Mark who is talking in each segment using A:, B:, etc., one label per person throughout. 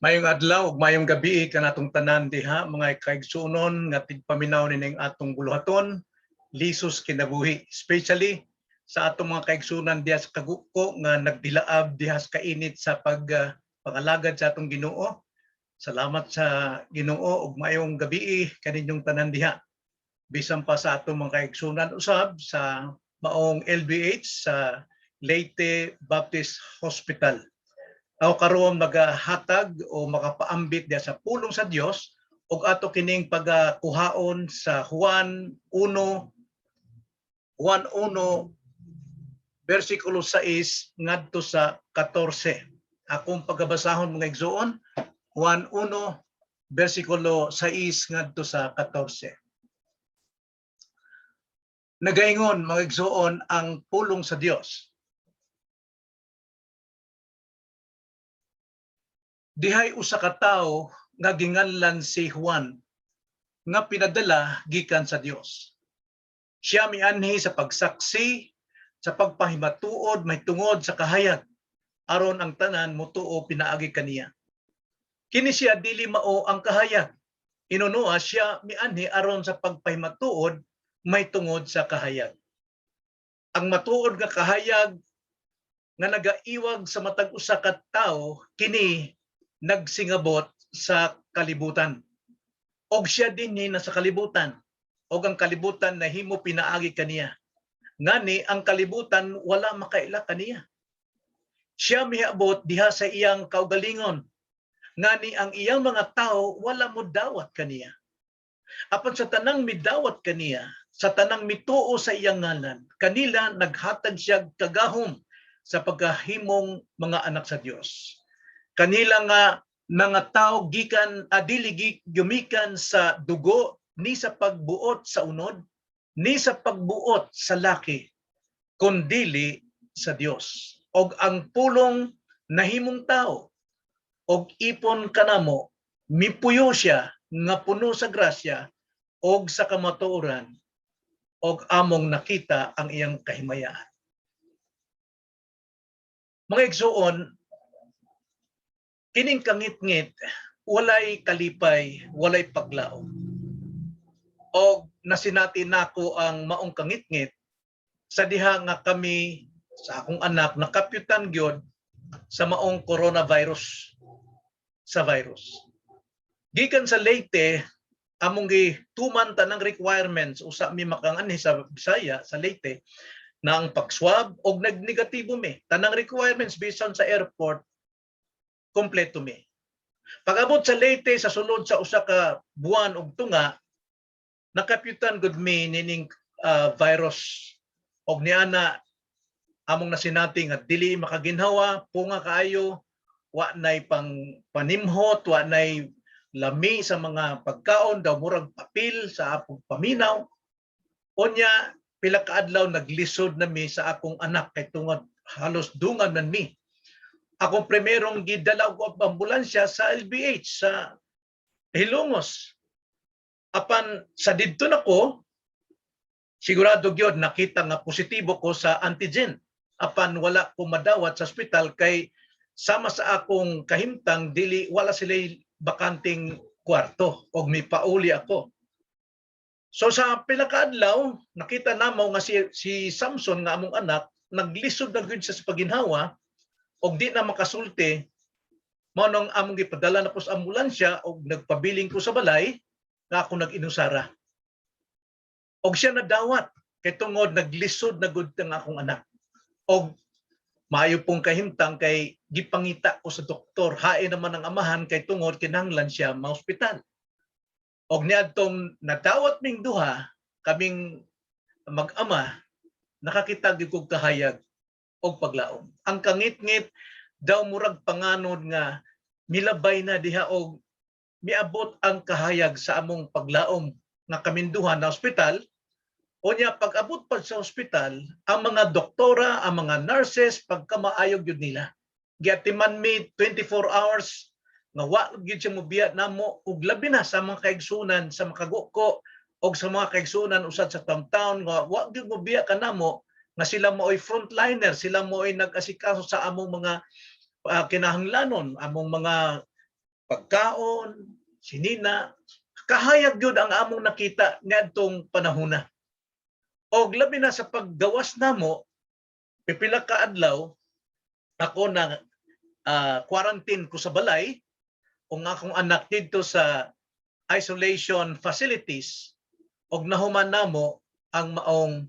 A: Mayong adlaw ug mayong gabi kanatong tanan diha mga kaigsuonon nga tigpaminaw nining atong buluhaton lisos kinabuhi, especially sa atong mga kaigsuonan diha sa Kagukko nga nagdilaab diha sa kainit sa pangalagad sa atong Ginoo. Salamat sa Ginoo ug mayong gabi kaninyong tanan diha. Bisan pa sa atong mga kaigsuonan usab sa maong LBH sa Leyte Baptist Hospital. Ako karon magahatag o makapaambit diya sa pulong sa Dios ug ato kining pagkuhaon sa Juan 1 versikulo 6 ngadto sa 14. Akong pagabasahon mga igsoon, Juan 1 versikulo 6 ngadto sa 14. Nagaingon mga igsoon ang pulong sa Dios. Dihay usa ka tawo nga ginganlan si Juan nga pinadala gikan sa Dios. Siya mianhi sa pagsaksi, sa pagpahimatuod may tungod sa kahayag aron ang tanan motuo pinaagi kaniya. Kini siya dili mao ang kahayag. Inunoa siya mianhi aron sa pagpahimatuod may tungod sa kahayag. Ang matuod nga kahayag nga nagaiwag sa matag usa ka tawo kini nagsingabot sa kalibutan. Og siya dinhi na sa kalibutan. Og ang kalibutan nahimo pinaagi kaniya. Ngani ang kalibutan wala makaila kaniya. Siya miabot diha sa iyang kaugalingon. Ngani ang iyang mga tawo wala mo dawat kaniya. Apan sa tanang midawat kaniya, sa tanang mituo sa iyang ngalan, kanila naghatag siya kagahom sa pagkahimong mga anak sa Dios. Kanila nga mga tao gikan dili gumikan sa dugo ni sa pagbuot sa unod ni sa pagbuot sa laki kundili sa Dios. Og ang pulong nahimong tao og ipon kanamo mipuyo siya nga puno sa grasya og sa kamatuoran og among nakita ang iyang kahimayaan. Mga igsoon, kining kangit-ngit, walay kalipay, walay paglaom. O nasinati nako ang maong kangit-ngit sa diha nga kami sa akong anak nakapyutan gyud sa maong coronavirus sa virus. Gikan sa Leyte, among gituman tanang requirements usa mi makanganhi sa Bisaya sa Leyte na ang pag-swab og nag-negatibo mi. Tanang requirements bisan sa airport kompleto mi. Pag-abot sa Leyte sa sulod sa usa ka buwan og tunga, nakapyutan gud mi nining virus og niana among nasinati nga dili makaginhawa, punga kaayo, wa nay pang panimhot, wa nay lami sa mga pagkaon, daw murag papil sa akong paminaw. Unya pila ka adlaw naglisod na mi sa akong anak kay tungod halos dungan man mi. Akong primerong gidala og ambulansya sa LBH sa Hilongos. Apan sa didto nako sigurado gyud nakita nga positibo ko sa antigen. Apan wala ko madawat sa ospital kay sama sa akong kahimtang dili wala sila bakanting kwarto og mipauli ako. So sa pila ka adlaw nakita namo nga si Samson nga among anak naglisod na gyud siya sa paginhawa. Og di na makasulti, mao nang among gipadala na po sa ambulansya og nagpabiling ko sa balay nga ako nag-inusara. Og siya nadawat kay tungod naglisod na gud ang akong anak. Og maayo pong kahimtang kay gipangita ko sa doktor, hain naman ang amahan kay tungod kinahanglan siya ma-ospital. Og niadtong nadawat ming duha, kaming mag-ama, nakakita gyud kog kahayag og paglaom. Ang kangit-ngit daw murag panganod nga milabay na diha og miabot ang kahayag sa among paglaom nga kaminduhan na ospital. Unya pag-abot pa sa ospital, ang mga doktora, ang mga nurses pagkamaayog gyud nila. Giatiman mi 24 hours nga wa gyud siya mobiyat namo ug labi na sa mga kaigsunan sa Makagukko og sa mga kaigsunan usad sa downtown nga wa gyud mobiyat kanamo nga sila mo'y frontliner, sila mo'y nag-asikaso sa among mga kinahanglanon among mga pagkaon, sinina, kahayag gyud ang among nakita niadtong panahona. Og labi na sa paggawas namo, pipila ka adlaw ako na quarantine ko sa balay ug akong anak didto sa isolation facilities og nahuman namo ang maong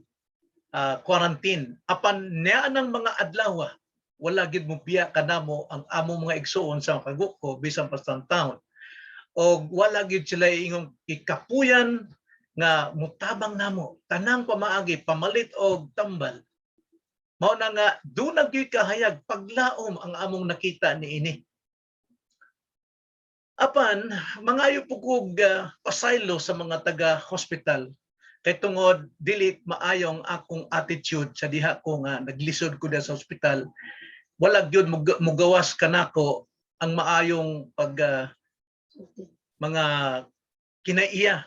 A: quarantine. Apan niya ng mga adlaw, wala gid mo biya kanamo ang among mga igsuon sa kaguko bisan pa sa taon. Og wala gid sila ingong ikapuyan nga mutabang namo tanang pamaagi pamalit og tambal. Mao na nga dunag gyud kahayag paglaom ang among nakita niini. Apan mangayo po kog pasaylo sa mga taga-hospital kay tungod dili maayong akong attitude sa diha ko nga naglisod ko sa hospital. Wala gyud mugawas kanako ang maayong mga kinaiya.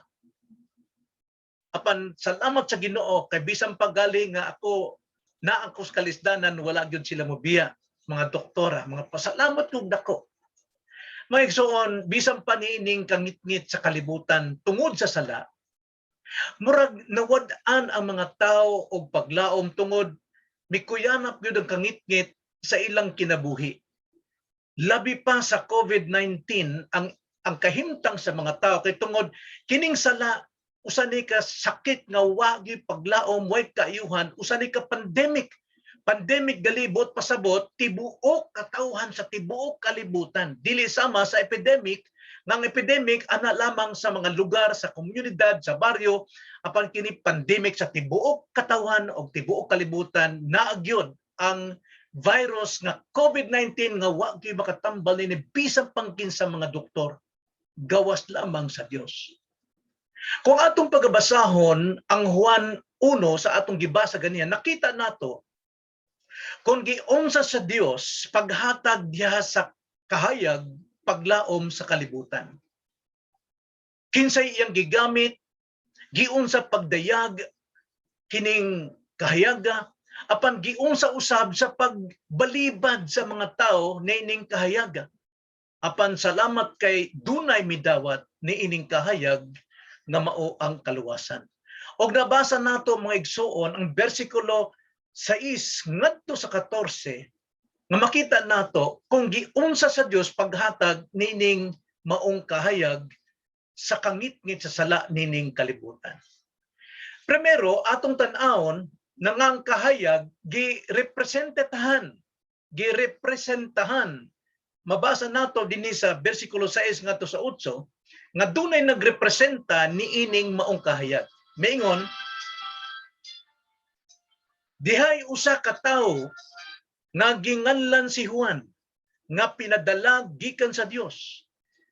A: Apan salamat sa Ginoo kay bisan pagaling nga ako na ako sa kalisdanan wala gyud sila mobiya, mga doktora, mga pasalamat kog dako. Mga igsoon, bisan pa niining kangit-ngit sa kalibutan tungod sa sala, murag nawad-an ang mga tao og paglaom tungod mikuyanap gyud ang kangit-ngit sa ilang kinabuhi. Labi pa sa COVID-19 ang kahimtang sa mga tao kay tungod kining sala usa ni ka sakit nga wa gyud paglaom way kaayuhan, usa ni ka pandemic galibot pasabot tibuok katawhan sa tibuok kalibutan, dili sama sa epidemic ng epidemic ana lamang sa mga lugar sa komunidad sa baryo, apan kini pandemic sa tibuok katawhan o tibuok kalibutan. Naagyod ang virus nga COVID-19 nga wa gyud makatambal ni bisan pang kinsa mga doktor, gawas lamang sa Dios. Kung atong pagabasahon ang Juan 1 sa atong gibasa ganiya, nakita nato kung giunsa sa Dios paghatag diha sa kahayag paglaom sa kalibutan. Kinsay iyang gigamit, giunsa pagdayag kining kahayaga, apan giunsa usab sa pagbalibad sa mga tao niining kahayaga. Apan salamat kay dunay midawat niining kahayag nga mao ang kaluwasan. Og nabasa nato mga igsuon ang bersikulo 6 ngadto sa 14 nga makita nato kung giunsa sa Dios paghatag nining maong kahayag sa kangit-ngit sa sala nining kalibutan. Primero atong tan-awon nga ang kahayag girepresentahan. Mabasa nato dinhi sa bersikulo 6 ngadto sa 8 nga dunay nagrepresenta niining maong kahayag. Maingon, dihay usa ka tawo nga ginganlan si Juan nga pinadala gikan sa Dios.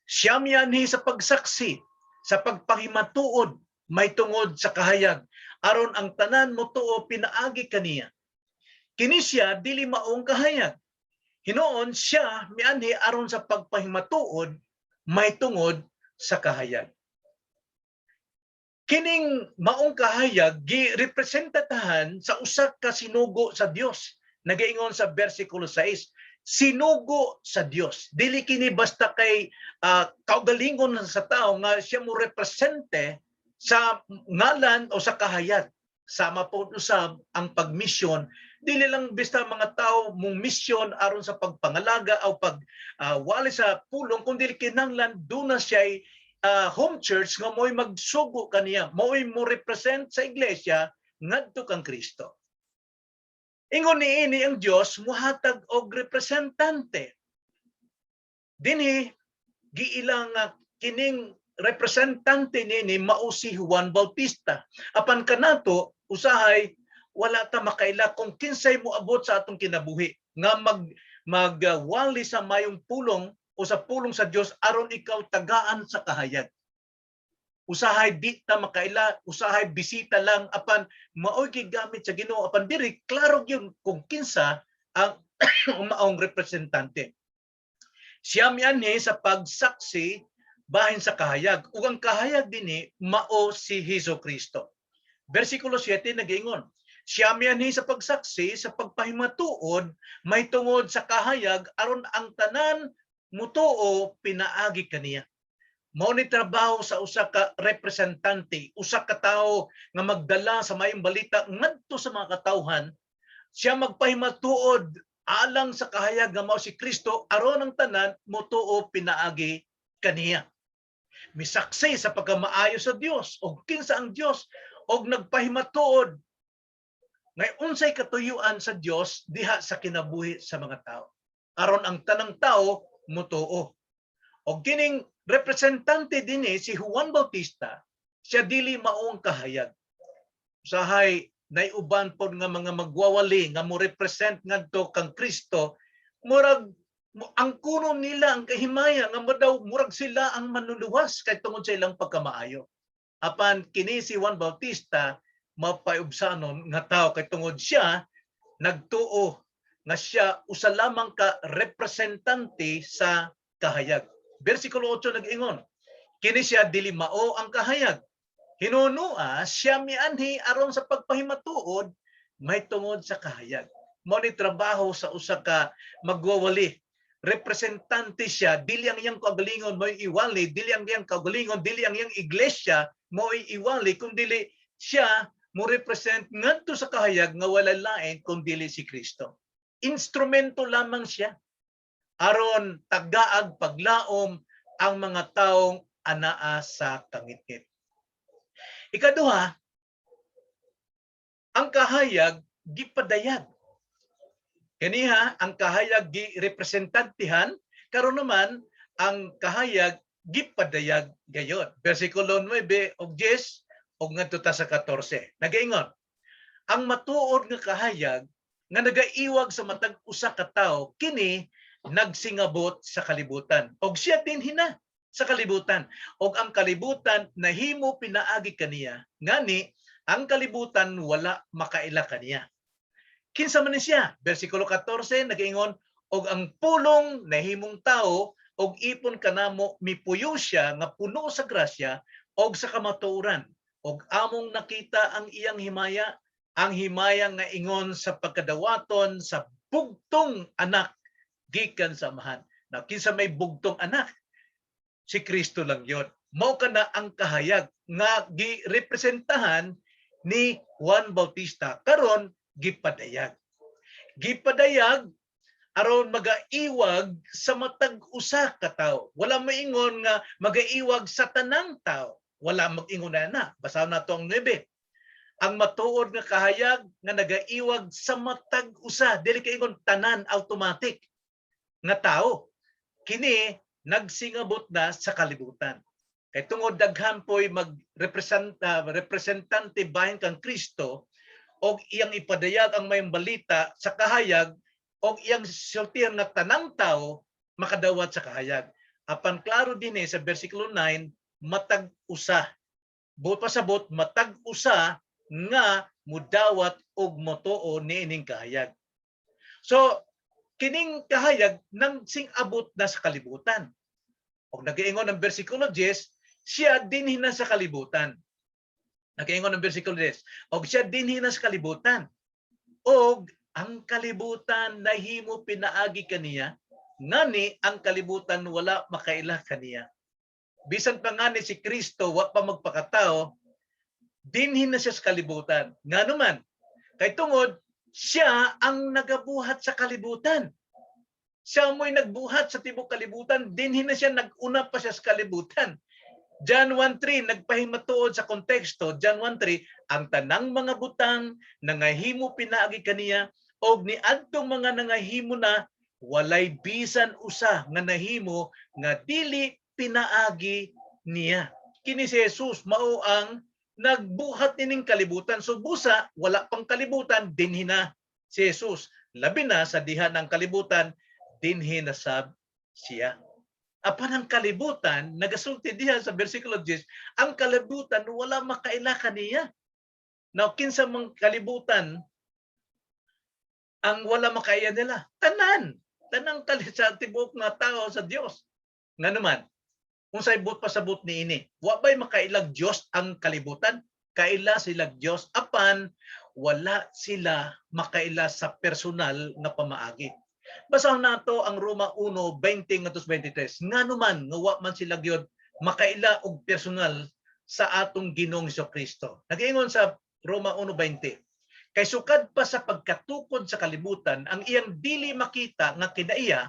A: Siya mianhi sa pagsaksi, sa pagpahimatuod may tungod sa kahayag aron ang tanan motuo pinaagi kaniya. Kini siya dili maong kahayag. Hinuon siya mianhi aron sa pagpahimatuod may tungod sa kahayag. Kining maong kahayag girepresentatahan sa usa ka sinugo sa Dios. Nagaingon sa bersikulo 6, sinugo sa Dios. Dili kini basta kay kaugalingon sa tao nga siya mo represente sa ngalan o sa kahayag. Sama po usab ang pagmisyon. Dili lang basta mga tao mong misyon aron sa pagpangalaga o wali sa pulong, kundi kinahanglan duna siya home church nga mo'y magsugo kaniya, mo'y mo represent sa iglesia ngadto kang Kristo. Ingon niini ang Dios muhatag og representante. Dinhi giilang kining representante nini mao si Juan Bautista. Apan kanato usahay wala ta makaila kung kinsay moabot sa atong kinabuhi nga magwali sa mayong pulong o sa pulong sa Dios aron ikaw tagaan sa kahayag. Usahay di ta makaila, usahay bisita lang, apan maoy gigamit sa Ginoo, apan diri klaro gyud kung kinsa ang maong representante. Siya mianhi sa pagsaksi bahin sa kahayag, ug ang kahayag dinhi mao si Hesukristo. Bersikulo 7 nag-ingon, Siya mianhi sa pagsaksi sa pagpahimatuod may tungod sa kahayag aron ang tanan mutuo pinaagi kaniya. Mao ni trabaho sa usa ka representante, usa ka tawo nga magdala sa mayong balita ngadto sa mga katawhan, siya magpahimatuod alang sa kahayag nga mao si Kristo aron ang tanan mutuo pinaagi kaniya. Misaksi sa pagkamaayo sa Dios og kinsa ang Dios og nagpahimatuod ngay unsay katuyuan sa Dios diha sa kinabuhi sa mga tao. Aron ang tanang tao mutuo. Og kining representante dinhi si Juan Bautista, siya dili maong kahayag. Usahay naiuban pod nga mga magwawali nga mo represent ngadto kang Kristo, murag ang kuno nila ang kahimaya nga daw murag sila ang manluluwas kay tungod sa ilang pagkamaayo. Apan kini si Juan Bautista mapayubsanon nga tao kay tungod siya nagtuo nga siya usa lamang ka representante sa kahayag. Bersikulo 8 nag-ingon, kini siya dili mao ang kahayag. Hinunua siya mianhi aron sa pagpahimatuod may tungod sa kahayag. Mao ni trabaho sa usa ka magwawali. Representante siya, dili ang iyang kaugalingon mo iwali, dili ang iyang kaugalingon, dili ang iyang iglesia mo iwali, kundi siya mo represent ngadto sa kahayag nga wala lain kundi si Kristo. Instrumento lamang siya aron tagaag paglaom ang mga taong anaa sa kangitngit. Ikaduha, ang kahayag gipadayag. Kaniha ang kahayag girepresentantihan, karon naman ang kahayag gipadayag gayon. Bersikulo 9 og 10 og ngadto ta sa 14. Nagaingon, ang matuod nga kahayag nga nagaiwag sa matag usa ka tawo kini nagsingabot sa kalibutan. Og siya din hina sa kalibutan. Og ang kalibutan nahimo pinaagi kaniya. Ngani ang kalibutan wala makaila kaniya. Kinsa man ni siya? Bersikulo 14 nagaingon, og ang pulong nahimong tao og ipon kanamo mipuyo siya nga puno sa grasya og sa kamatuoran. Og among nakita ang iyang himaya, ang himaya nga ingon sa pagkadawaton sa bugtong anak gikan sa amahan. Na kinsa may bugtong anak? Si Kristo lang yon. Mao kana ang kahayag nga girepresentahan ni Juan Bautista karon gipadayag. Gipadayag aron magaiwag sa matag usa ka tawo. Wala moingon nga magaiwag sa tanang tawo. Wala mag-ingon na. Basahan nato ang 9. Ang matuod nga kahayag nga nagaiwag sa matag usa, dili kay ingon tanan automatic nga tao. Kini nagsingabot na sa kalibutan. Kay tungod daghan po'y representante bahin kang Kristo og iyang ipadayag ang mayong balita sa kahayag og iyang sultihan nga tanang tao makadawat sa kahayag. Apan klaro din sa bersikulo 9, matag usa. Buot pasabot matag usa nga mudawat og motuo niining kahayag. So kining kahayag nang sing-abot na sa kalibutan. Og nagaingon ang bersikulo 10, siya din hina sa kalibutan. Nagaingon ang bersikulo 10, og siya din hina sa kalibutan. Og ang kalibutan nahimo pinaagi kaniya, ngani ang kalibutan wala makaila kaniya. Bisan pa nga ni si Kristo wa pa magpakatao, dinhin na siya sa kalibutan. Nga naman, kay tungod siya ang nagabuhat sa kalibutan. Siya mo'y nagbuhat sa tibok kalibutan, dinhin na siya, nag-una pa siya sa kalibutan. John 1:3 nagpahimatuod sa konteksto. John 1:3, ang tanang mga butang nangahimo pinaagi kaniya og niadtong mga nangahimo na walay bisan usa nga nahimo nga dili pinaagi niya. Kini si Jesus mao ang nagbuhat nining kalibutan. So busa wala pang kalibutan, dinhi na si Jesus. Labi na sa diha ng kalibutan, dinhi na sab siya. Apan ang kalibutan, nagasulti diha sa bersikulo 10, ang kalibutan wala makaila kaniya. Now kinsa mang kalibutan ang wala makaya nila? Tanan sa tibok nga tao sa Dios. Nga naman, unsay but pasabot niini? Wa bay makailag Dios ang kalibutan? Kaila sila Dios apan wala sila makaila sa personal nga pamaagi. Basahon nato ang Roma 1:20 ngadto 23. Nganuman nga wa man sila gyud makaila og personal sa atong Ginoong Hesukristo. Nag-ingon sa Roma 1:20. Kay sukad pa sa pagkatukod sa kalibutan ang iyang dili makita nga kinaiya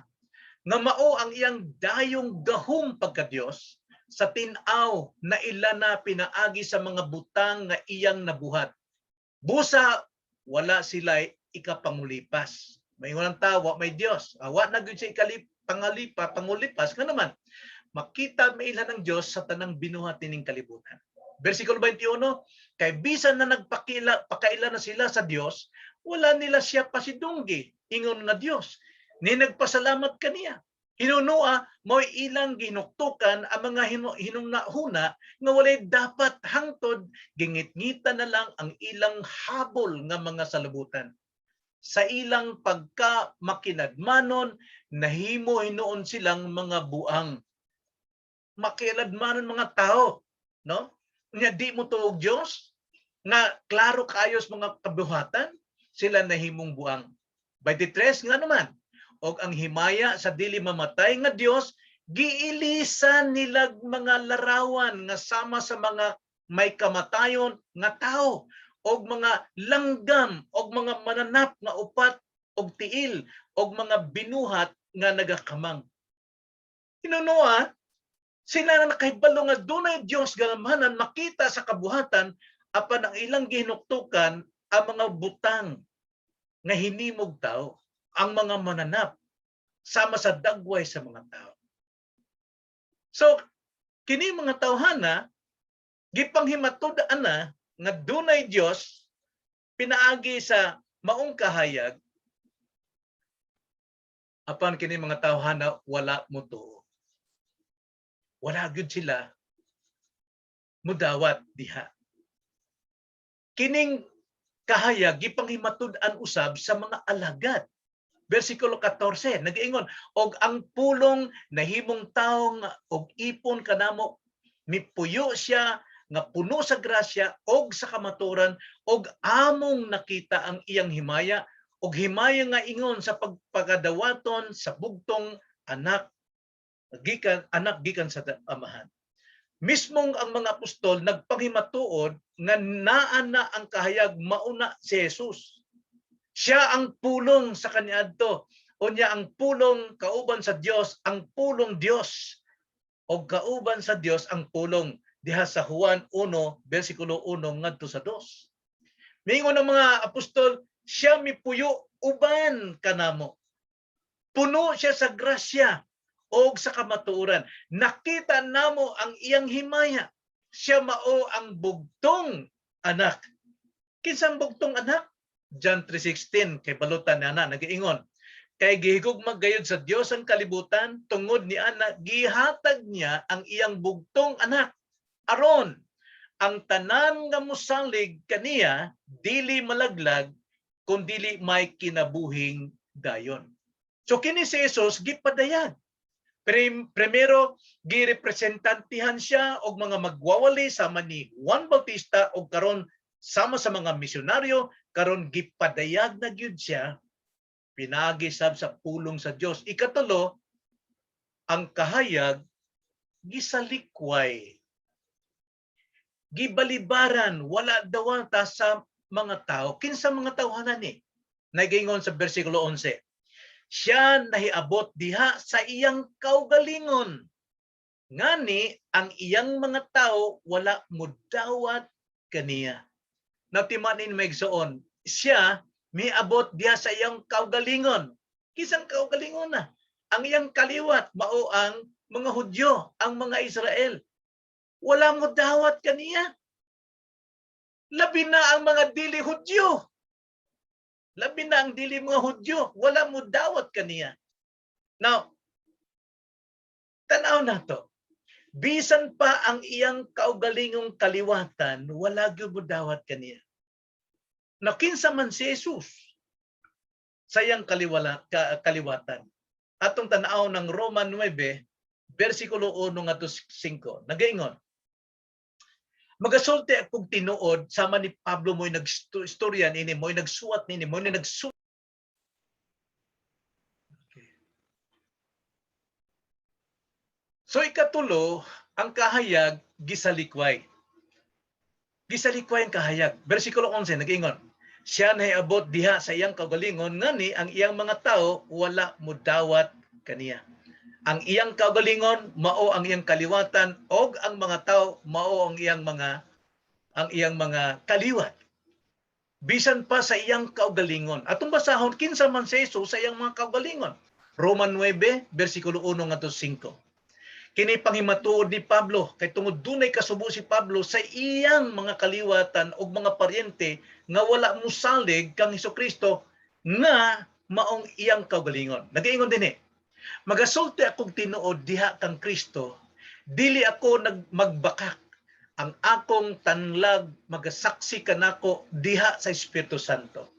A: nga mao ang iyang dayong gahom pagka-Dios sa tin-aw na ila na pinaagi sa mga butang nga iyang nabuhat. Busa wala sila ikapangulipas. May unang tawa may Dios. Awa na gyud sa pangulipas nga naman makita mailhan ng Dios sa tanang binuhat ning kalibutan. Versikulo 21, kay bisan na pakaila na sila sa Dios, wala nila siya pasidunggi ingon nga Dios. Ni nagpasalamat kaniya. Hinunua mo ilang ginuktukan ang mga hinunahuna nga walay dapat hangtod gingit-ngita na lang ang ilang habol nga mga salabutan. Sa ilang pagka makinadmanon nahimo hinuon silang mga buang. Makiladmanon mga tao, no? Nga di mo tuog Dios nga klaro kaayos mga kabuhatan sila nahimong buang. 23 nga naman og ang himaya sa dili mamatay nga Dios giilisan nila mga larawan nga sama sa mga may kamatayon nga tao og mga langgam og mga mananap nga upat og tiil og mga binuhat nga nagakamang. Hinunua sila na nakahibalo nga dunay Dios gamanan makita sa kabuhatan apan ang ilang ginuktukan ang mga butang nga hinimog tao, ang mga mananap sama sa dagway sa mga tao. So kini mga tawhana gipanghimatud-an na nga dunay Dios pinaagi sa maong kahayag apan kini mga tawhana wala mo tuo. Wala gyud sila mudawat diha. Kining kahayag gipanghimatud-an usab sa mga alagad. Versikulo 14 nag-ingon og ang pulong nahimong tawo og ipon kanamo mipuyo siya nga puno sa grasya og sa kamaturan og among nakita ang iyang himaya og himaya nga ingon sa pagpagadawaton sa bugtong anak gikan sa amahan. Mismong ang mga apostol nagpanghimatuod nga naa na ang kahayag mauna si Jesus. Siya ang pulong sa kaniadto. Unya ang pulong kauban sa Dios, ang pulong Dios. O kauban sa Dios ang pulong diha sa Juan 1:1 ngadto sa 2. Mingon ng mga apostol, siya mipuyo uban kanamo. Puno siya sa grasya og sa kamatuoran. Nakita namo ang iyang himaya. Siya mao ang bugtong anak. Kinsang bugtong anak? John 3:16 kay balutan na nag-iingon. Kay gihigugma gayud sa Dios ang kalibutan tungod ni ana gihatag niya ang iyang bugtong anak. Aron ang tanan nga mosalig kaniya dili malaglag kun dili may kinabuhing dayon. So kini si Jesus gipadayag. Primero, girepresentantihan siya og mga magwawali sama ni Juan Bautista og karon sama sa mga misyonaryo karon gipadayag na gyud siya pinagi sab sa pulong sa Dios. Ikatulo, ang kahayag gisalikway. Gibalibaran wala dawata sa mga tao. Kinsa mga tawhanan ni? Nagingon sa bersikulo 11. Siya nahiabot diha sa iyang kaugalingon. Ngani ang iyang mga tao wala mudawat kaniya. Natimanin maigsoon, siya miabot diha sa iyang kaugalingon. Kisang kaugalingon na? Ang iyang kaliwat mao ang mga Hudyo, ang mga Israel. Wala mudawat kaniya. Labi na ang mga dili Hudyo. Labi na ang dili mga Hudyo, wala mo dawat kaniya. Now, tanaw na to. Bisan pa ang iyang kaugalingong kaliwatan, wala gyud mo dawat kaniya. Now, kinsa man si Jesus sa iyang kaliwatan. Atong tanaw ng Roman 9, versikulo 1 ngadto 5. Nagaingon, Magasulti akong tinuod sama ni Pablo mo'y nagstorya nini mo'y nagsuwat nini mo'y nagsuwat. So ikatulo, ang kahayag gisalikway. Gisalikway ang kahayag. Bersikulo 11 nag-ingon, siya nahiabot diha sa iyang kaugalingon ngani ang iyang mga tao wala mudawat kaniya. Ang iyang kaugalingon mao ang iyang kaliwatan og ang mga tao mao ang iyang mga kaliwat. Bisan pa sa iyang kaugalingon. Atong basahon kinsa man sa Jesus sa iyang mga kaugalingon. Roman 9 bersikulo 1 ngadto 5. Kini panghimatuod ni Pablo kay tungod dunay kasubo si Pablo sa iyang mga kaliwatan ug mga paryente nga wala mosalig kang Hesukristo nga maong iyang kaugalingon. Nagaingon dinhi, magasulti akong tinuod diha kang Kristo, dili ako magbakak. Ang akong tanlag magasaksi kanako diha sa Espiritu Santo.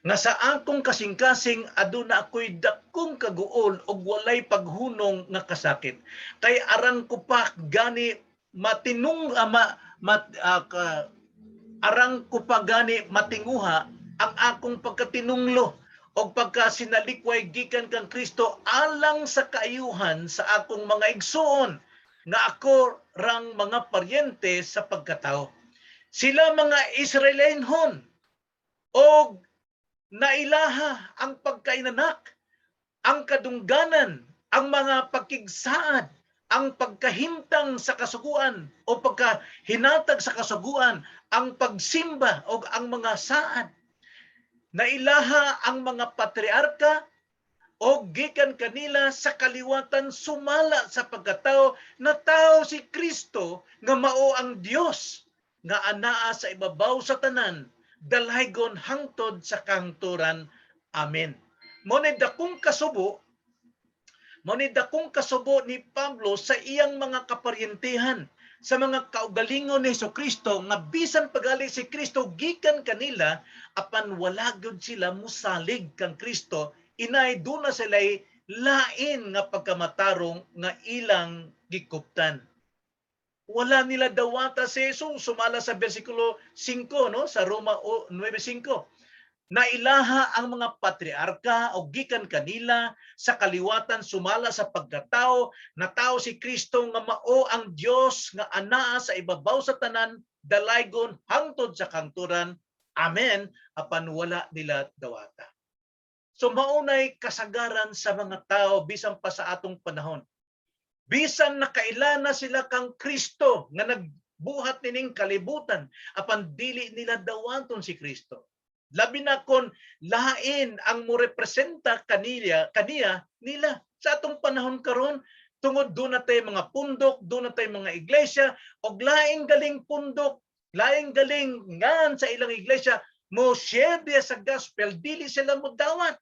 A: Nga sa akong kasing-kasing aduna ako'y dakong kaguol og walay paghunong nga kasakit. Kay arang ko pa gani matinung arang ko pa gani matinguha ang akong pagkatinunglo og pagkasinalikway gikan kang Kristo alang sa kaayuhan sa akong mga igsuon nga ako rang mga paryente sa pagkatao. Sila mga Israelenhon og nailaha ang pagkainanak, ang kadungganan, ang mga pagkigsaad, ang pagkahimtang sa kasuguan o pagkahinatag sa kasuguan, ang pagsimba o ang mga saad. Nailaha ang mga patriarka o gikan kanila sa kaliwatan sumala sa pagkatao na tao si Kristo nga mao ang Dios nga anaa sa ibabaw sa tanan dalhaygon hangtod sa kahangturan. Amen. Monid dakong kasubo ni Pablo sa iyang mga kaparyentehan, sa mga kaugalingon ni Hesukristo nga bisan pagali si Kristo gikan kanila apan wala gyud sila mosalig kang Kristo, inay duna sila'y lain nga pagkamatarong nga ilang gikuptan. Wala nila dawata si Jesus, sumala sa bersikulo 5 no sa Roma 9:5. Nailaha ang mga patriarka o gikan kanila sa kaliwatan sumala sa pagkatao na tao si Kristo nga mao ang Dios nga anaa sa ibabaw sa tanan dalaygon hangtod sa kangturan. Amen. Apan wala nila dawata. So maunay kasagaran sa mga tao bisan pa sa atong panahon. Bisan nakailana sila kang Kristo nga nagbuhat nining kalibutan apan dili nila dawaton si Kristo. Labi na kon lain ang mo representa kaniya nila sa atong panahon karon tungod do na tay mga pundok, do na tay mga iglesia og laing galing pundok, laing galing ngan sa ilang iglesia mo share sa gospel dili sila mo dawat.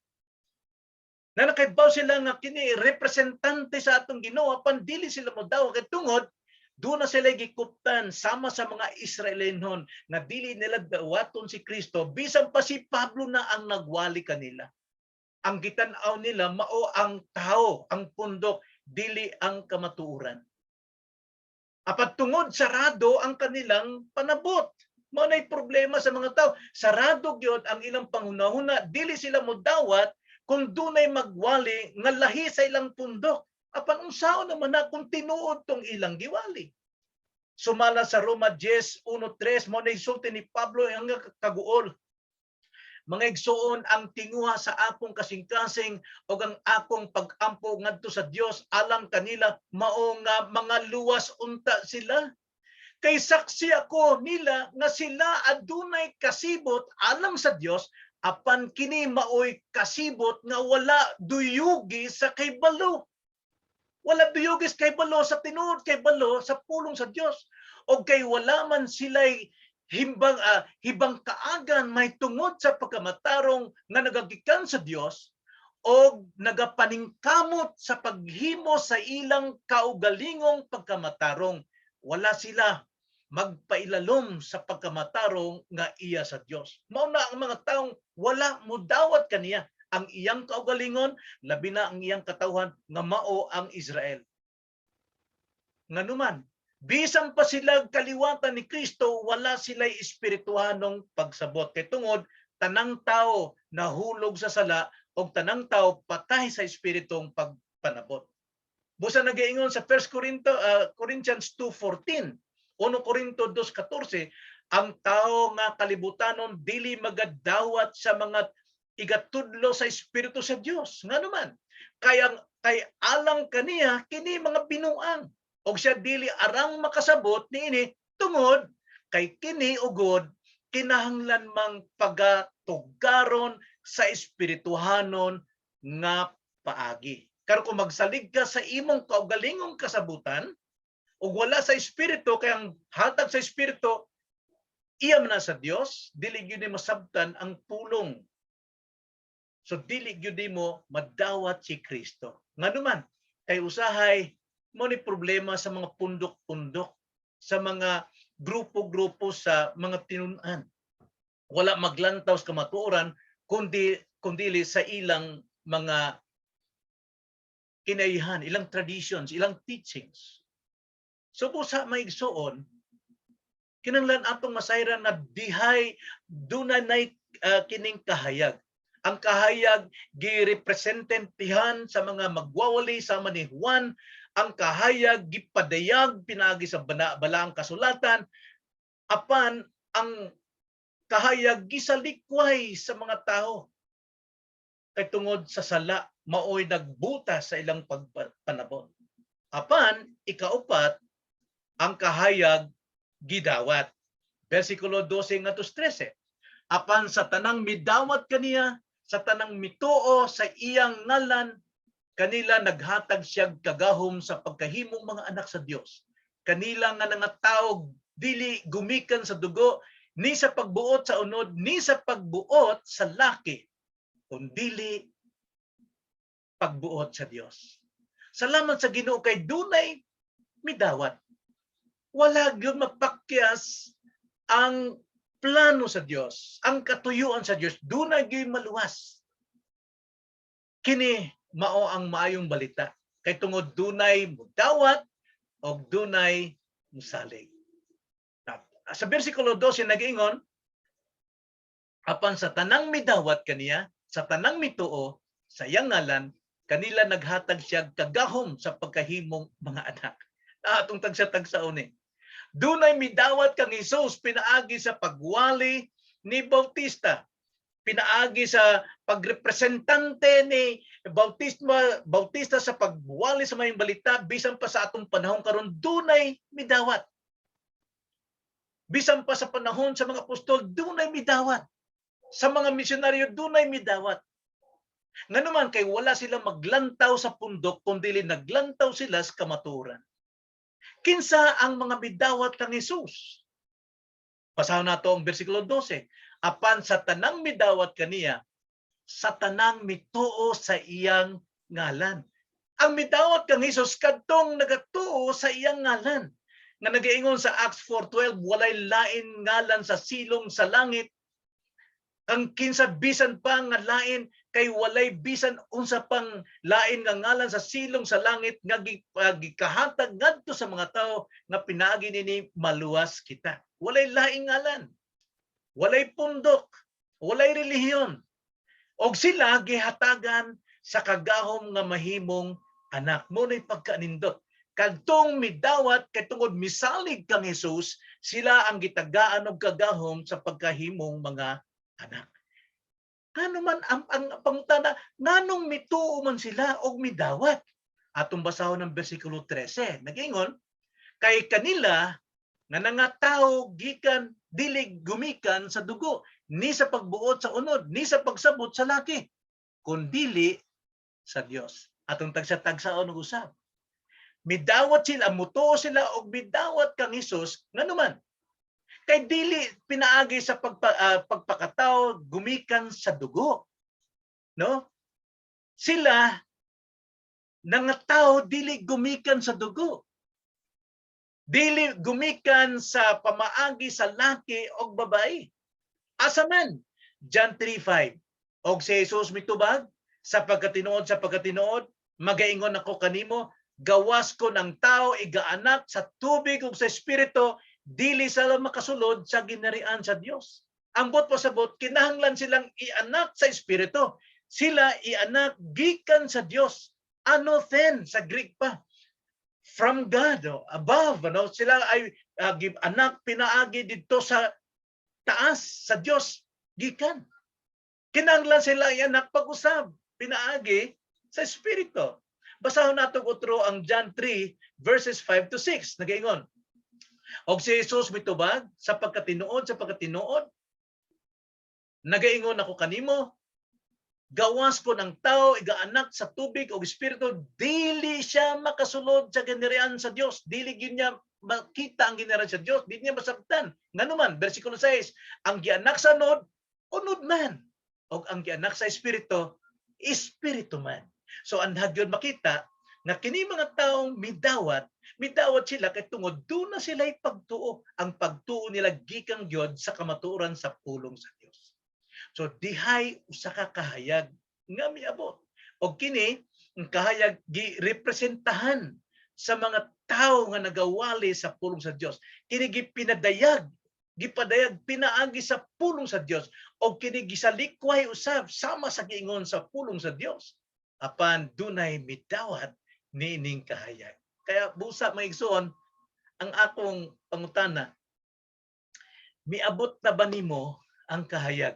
A: Na nakaibaw sila nga kini representante sa atong Ginoo apan dili sila mo dawat kay tungod doon na sila gikuptan sama sa mga Israelenhon na dili nila dawaton si Kristo bisan pa si Pablo na ang nagwali kanila. Ang gitan-aw nila mao ang tao, ang pundok, dili ang kamatuoran. Apat tungod sarado ang kanilang panabot. Mao nay problema sa mga tao. Sarado gyud ang ilang panghunahuna, dili sila modawat kung dunay magwali nga lahi sa ilang pundok. Apan unsaon naman na kung tinuod tong ilang giwali. Sumala sa Roma 10:1-3 mo na isulti ni Pablo ang kaguol. Mga igsuon ang tinguha sa akong kasing-kasing o ang akong pag-ampo ngadto sa Dios alang kanila mao nga mga luwas unta sila. Kay saksi ako nila nga sila adunay kasibot alang sa Dios apan kini maoy kasibot nga wala duyugi sa kaybalo. Wala duyugis kay balo sa tinuod kay balo sa pulong sa Dios o kay wala man sila'y hibang kaagan may tungod sa pagkamatarong nga nagagikan sa Dios o nagapaningkamot sa paghimo sa ilang kaugalingong pagkamatarong. Wala sila magpailalom sa pagkamatarong nga iya sa Dios. Mao na ang mga taong wala modawat kaniya ang iyang kaugalingon, labi na ang iyang katawhan nga mao ang Israel. Nganuman, Bisan pa sila kaliwatan ni Kristo, wala sila'y espirituhanong pagsabot. Kay tungod, tanang tao nahulog sa sala o tanang tao patay sa espiritong pagpanabot. Busa nag-iingon sa 1 Corinthians 2:14, 1 Corinto 2:14, ang tao nga kalibutanon dili magadawat sa mga igatudlo sa espiritu sa Dios. Nga naman, kay alang kaniya kini mga binuang og siya dili arang makasabot niini tungod kay kini ugod kinahanglan mang pagatugaron sa espirituhanon nga paagi. Karon kung magsalig ka sa imong kaugalingong kasabutan ug wala sa espiritu kay ang hatag sa espiritu iya man sa Dios, dili gyud ni masabtan ang pulong. So dili gyud mo madawat si Kristo. Nganuman kay usahay mo ni problema sa mga pundok-pundok, sa mga grupo-grupo sa mga tinun-an. Wala maglantaw sa kamatuoran kundi sa ilang mga kinaihan, ilang traditions, ilang teachings. So busa maigsuon, kinahanglan atong masayran na dihay dunay kining kahayag. Ang kahayag girepresententihan sa mga magwawali sama ni Juan, ang kahayag gipadayag pinaagi sa balaang kasulatan, apan ang kahayag gisalikway sa mga tao kay tungod sa sala maoy nagbuta sa ilang pagpanabot. Apan ikaupat, ang kahayag gidawat. Versikulo 12 ngadto 13. Apan sa tanang midawat kaniya, sa tanang mituo sa iyang ngalan, kanila naghatag siyag kagahom sa pagkahimong mga anak sa Dios. Kanila nga nangatawag dili gumikan sa dugo, ni sa pagbuot sa unod, ni sa pagbuot sa laki, kundili pagbuot sa Dios. Salamat sa Ginoo kay dunay midawat. Wala gyud mapakyas ang plano sa Dios, ang katuyuan sa Dios, dunay gyud maluwas. Kini mao ang maayong balita kay tungod dunay mudawat o dunay musalig. Sa bersikulo 12 nag-ingon, apan sa tanang midawat kaniya, sa tanang mituo sa iyang ngalan, kanila naghatag siya kagahom sa pagkahimong mga anak. Atong tagsa-tagsaon ni. Dunay midawat kang Hesus pinaagi sa pagwali ni Bautista. Pinaagi sa pagrepresentante ni Bautista sa pagwali sa mayong balita, bisan pa sa atong panahon karon dunay midawat. Bisan pa sa panahon sa mga apostol, dunay midawat. Sa mga misyonaryo, dunay midawat. Nganuman kay wala sila maglantaw sa pundok, kundi naglantaw sila sa kamaturan. Kinsa ang mga midawat kang Hesus? Basahan nato ang bersikulo 12. Apan sa tanang midawat kaniya, sa tanang mituo sa iyang ngalan. Ang midawat kang Hesus kadtong nagatuo sa iyang ngalan. Nga nag-iingon sa Acts 4:12, walay lain ngalan sa silong sa langit ang kinsa bisan pa nga lain kay walay bisan unsa pang lain nga ngalan sa silong sa langit nga gikahatag ngadto sa mga tao nga pinaagi nini maluwas kita. Walay laing ngalan. Walay pundok, walay relihiyon. Og sila gihatagan sa kagahom nga mahimong anak. Munay pagkanindot. Kadtong midawat kay tungod misalig kang Hesus, sila ang gitagaan og kagahom sa pagkahimong mga anak. Ano man ang pangutana, nganong mituo man sila og midawat? Atong basahon ng bersikulo 13. Nag-ingon, kay kanila nga nangatawo gikan dili gumikan sa dugo, ni sa pagbuot sa unod, ni sa pagsabot sa laki, kundili sa Dios. Atong tagsa-tagsaon og usab. Midawat sila, mutuo sila og midawat kang Hesus, nganuman kay dili pinaagi sa pagpakatao gumikan sa dugo, no? Sila nangatawo dili gumikan sa dugo, dili gumikan sa pamaagi sa laki o babae. Asa man? John 3:5. Og si Jesus mitubag, sa pagkatinuod, magaingon ako kanimo, gawas ko ng tao igaanak sa tubig ug sa espiritu dili sila makasulod sa ginharian sa Dios. Ambot pasabot kinahanglan silang ianak sa espiritu. Sila ianak gikan sa Dios. Anothen sa Greek pa. From God, above, ano? Sila ay anak pinaagi dito sa taas sa Dios gikan. Kinahanglan sila ianak pag-usab pinaagi sa espiritu. Basahon nato otro ang John 3 verses 5 to 6. Nagaingon. Og si Jesus mitubag sa pagkatinuod, nagaingon ako kanimo, gawas ko ng tao igaanak sa tubig o espiritu, dili siya makasulod sa ginharian sa Dios. Dili gyud niya makita ang ginharian sa Dios, dili niya masabtan. Nganuman bersikulo 6, ang gianak sa unod, unod man. Og ang gianak sa espiritu, espiritu man. So anhag gyud makita nga kini mga taong midawat sila kay tungod do na sila pagtuo. Ang pagtuo nila gikan gyud sa kamatuoran sa pulong sa Dios. So dihay usa ka kahayag nga miabot. Og kini ang kahayag girepresentahan sa mga tao nga nagawali sa pulong sa Dios. Kini gipadayag pinaagi sa pulong sa Dios og kini gisalikway usab sama sa giingon sa pulong sa Dios. Apan dunay midawat niining kahayag. Kaya busa maigsoon ang akong pangutana, miabot na ba nimo ang kahayag?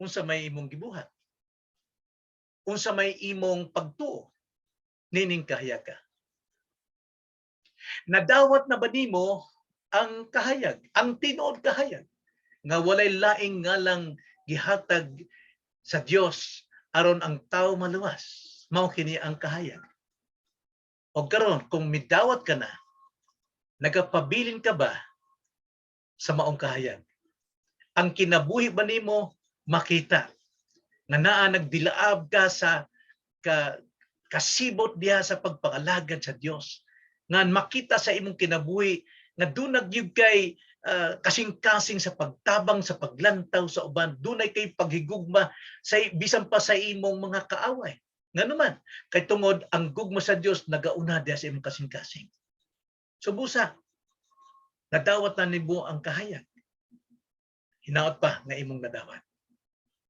A: Unsa may imong gibuhat? Unsa may imong pagtuo nining kahayag ka? Nadawat na ba nimo ang kahayag, ang tinuod kahayag nga walay laing ngalang gihatag sa Dios aron ang tao maluwas? Mao kini ang kahayag. O karon kung midawat ka na, nagapabilin ka ba sa maong kahayag? Ang kinabuhi ba nimo makita nga naa nagdilaab ka sa kasibot diha sa pagpangalagad sa Dios, nga makita sa imong kinabuhi nga dunay gyud kay kasing-kasing sa pagtabang sa paglantaw sa uban, dunay kay paghigugma sa bisan pa sa imong mga kaaway. Nganuman kay tungod ang gugma sa Dios nagauna diha sa imong kasing-kasing. So busa nadawat na nimo ang kahayag. Hinaot pa nga imong nadawat.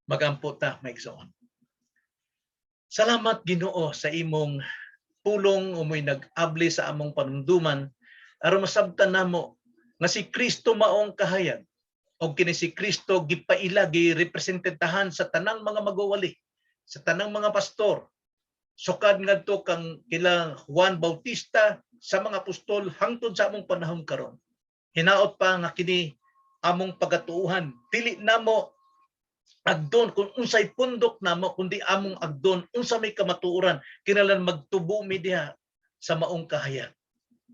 A: Magampo ta maigsoon. Salamat Ginoo sa imong pulong umoy nag-abli sa among panumduman aron masabtan namo nga si Kristo maong kahayag o kini si Kristo gipaila girepresentahan sa tanang mga magawali, sa tanang mga pastor, sukad ngadto kang kila Juan Bautista sa mga apostol hangtod sa among panahon karon. Hinaot pa nga kini among pagatuuhan, dili namo agdon kung unsay pundok namo kundi among agdon unsa may kamatuoran kinahanglan magtubo mi diha sa maong kahayag.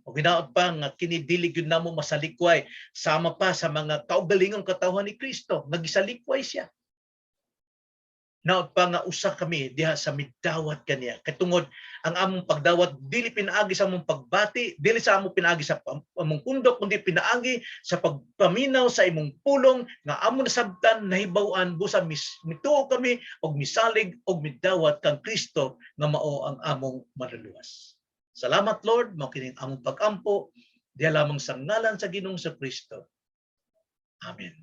A: O hinaot pa nga kini dili gyud namo masalikway sama pa sa mga kaugalingong katawhan ni Kristo, nagisalikway siya. Naot pa nga usa kami diha sa midawat kaniya. Katungod ang among pagdawat dili pinaagi sa among pagbati, dili sa among pinaagi sa among pundok, kundi pinaagi sa pagpaminaw sa imong pulong nga among nasabtan nahibaw-an busa mituo kami og misalig og midawat kang Kristo nga mao ang among maluluwas. Salamat Lord, mao kining among pag-ampo diha lamang sa ngalan sa Ginoong sa Kristo. Amen.